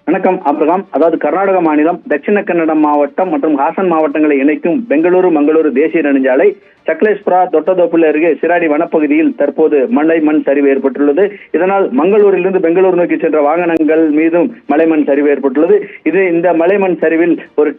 வணக்கம் அப்ரகாம். அதாவது கர்நாடக மாநிலம் தட்சிண கன்னடம் மாவட்டம் மற்றும் ஹாசன் மாவட்டங்களை இணைக்கும் பெங்களூரு மங்களூரு தேசிய நெடுஞ்சாலை சக்லேஸ்புரா தொட்டதோப்புல அருகே சிராடி வனப்பகுதியில் தற்போது மண் சரிவு ஏற்பட்டுள்ளது. இதனால் மங்களூரிலிருந்து பெங்களூரு நோக்கி சென்ற வாகனங்கள் மீதும் மண் சரிவு ஏற்பட்டுள்ளது. இந்த மண் சரிவில் ஒரு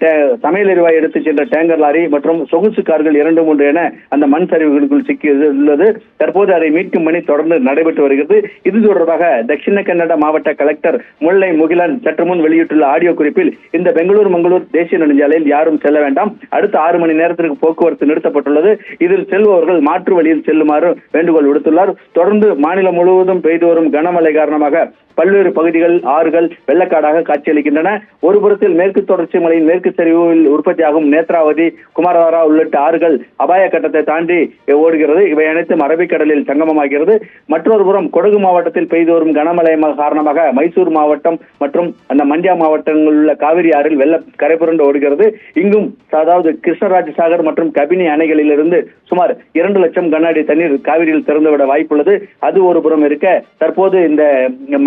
சமையல் எரிவாயு எடுத்து சென்ற டேங்கர் லாரி மற்றும் சொகுசு கார்கள் 2-3 என அந்த மண் சரிவுகளுக்குள் சிக்கியுள்ளது. தற்போது அதை மீட்கும் பணி தொடர்ந்து நடைபெற்று வருகிறது. இது தொடர்பாக தட்சிண கன்னட மாவட்ட கலெக்டர் முல்லை முகிலன் சற்று முன் வெளியிட்டுள்ள ஆடியோ குறிப்பில் இந்த பெங்களூரு மங்களூர் தேசிய நெடுஞ்சாலையில் யாரும் செல்ல வேண்டாம், அடுத்த 6 மணி நேரத்திற்கு போக்குவரத்து நிறுத்தப்பட்டுள்ளது, இதில் செல்பவர்கள் மாற்று வழியில் செல்லுமாறு வேண்டுகோள் விடுத்துள்ளார். தொடர்ந்து மாநிலம் முழுவதும் பெய்து வரும் கனமழை காரணமாக பல்வேறு பகுதிகள் ஆறுகள் வெள்ளக்காடாக காட்சியளிக்கின்றன. ஒரு புறத்தில் மேற்கு தொடர்ச்சி மலையின் மேற்கு சரிவில் உற்பத்தியாகும் நேத்ராவதி, குமாரதாரா உள்ளிட்ட ஆறுகள் அபாய கட்டத்தை தாண்டி ஓடுகிறது. இவை அனைத்தும் அரபிக்கடலில் சங்கமமாகிறது. மற்றொரு புறம் கொடகு மாவட்டத்தில் பெய்து வரும் கனமழை காரணமாக மைசூர் மாவட்டம் மற்றும் அந்த மண்டியா மாவட்டங்களில் உள்ள காவிரி ஆறில் வெள்ள கரைபுரண்டு ஓடுகிறது. இங்கும் அதாவது கிருஷ்ணராஜ சாகர் மற்றும் கபினி அணைகளில் இருந்து சுமார் 2 லட்சம் கன அடி தண்ணீர் காவிரியில் திறந்துவிட வாய்ப்புள்ளது. அது ஒரு புறம் இருக்க, தற்போது இந்த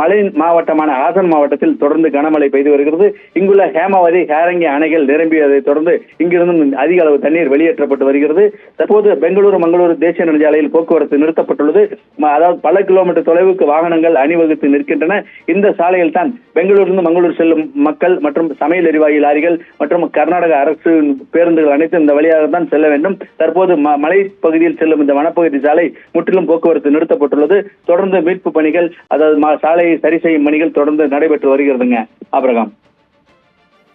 மழை மாவட்டமான ஹாசன் மாவட்டத்தில் தொடர்ந்து கனமழை பெய்து வருகிறது. இங்குள்ள ஹேமாவதி, ஹேரங்கி அணைகள் நிரம்பியதை தொடர்ந்து இங்கிருந்தும் அதிக அளவு தண்ணீர் வெளியேற்றப்பட்டு வருகிறது. தற்போது பெங்களூரு மங்களூரு தேசிய நெடுஞ்சாலையில் போக்குவரத்து நிறுத்தப்பட்டுள்ளது. அதாவது பல கிலோமீட்டர் தொலைவுக்கு வாகனங்கள் அணிவகுத்து நிற்கின்றன. இந்த சாலையில் தான் பெங்களூரிலிருந்து மங்களூர் செல்லும் மக்கள் மற்றும் சமையல் எரிவாயு லாரிகள் மற்றும் கர்நாடக அரசு பேருந்துகள் அனைத்தும் இந்த வழியாக தான் செல்ல வேண்டும். தற்போது மலை பகுதியில் செல்லும் இந்த வனப்பகுதி சாலை முற்றிலும் போக்குவரத்து நிறுத்தப்பட்டுள்ளது. தொடர்ந்து மீட்பு பணிகள், அதாவது சாலையை சரி செய்யும் பணிகள் தொடர்ந்து நடைபெற்று வருகிறதுங்க அப்ரகாம்.